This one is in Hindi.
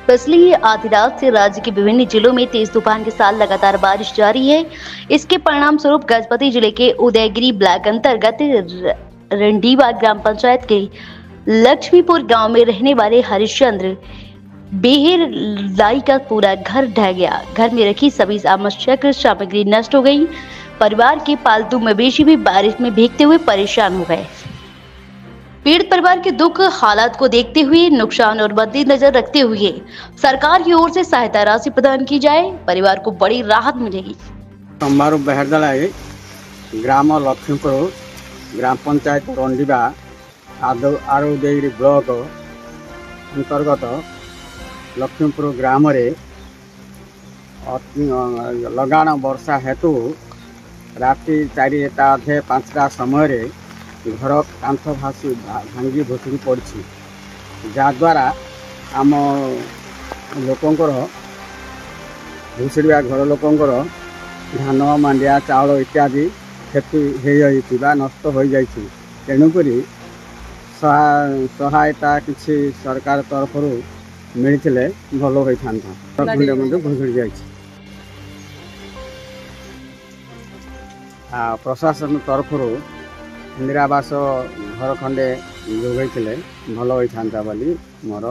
पिछली आधी रात से राज्य के विभिन्न जिलों में तेज तूफान के साथ लगातार बारिश जारी है। इसके परिणाम स्वरूप गजपति जिले के उदयगिरी ब्लॉक अंतर्गत रंडीवा ग्राम पंचायत के लक्ष्मीपुर गांव में रहने वाले हरिश्चंद्र बेहर लाई का पूरा घर ढह गया। घर में रखी सभी आवश्यक सामग्री नष्ट हो गई। परिवार के पालतू मवेशी भी बारिश में भीगते हुए परेशान हो गए। पीड़ित परिवार के दुख हालात को देखते हुए नुकसान और मद्देनजर रखते हुए सरकार की ओर से सहायता राशि प्रदान की जाए, परिवार को बड़ी राहत मिलेगी। हमारो बेहरदलाई ग्राम लक्ष्मीपुर ग्राम पंचायत रंडीवा आरोदेगिरी ब्लॉक अंतर्गत लक्ष्मीपुर ग्राम रे लगाण वर्षा हेतु राति 4:30-5टा समय घर कांथ भांगी भुसुड़ी पड़ी जहाद्वारा आम लोकंर भुसुड़िया घर लोकंर धान मांडिया चाउल इत्यादि क्षति हो नष्ट हो जाइए। तेणुक सहायता किसी सरकार तरफ मिलते भल होता भुसुड़ी जा प्रशासन तरफ इंदिरा आवास घर खंडे जोगई भल होता बोली मोर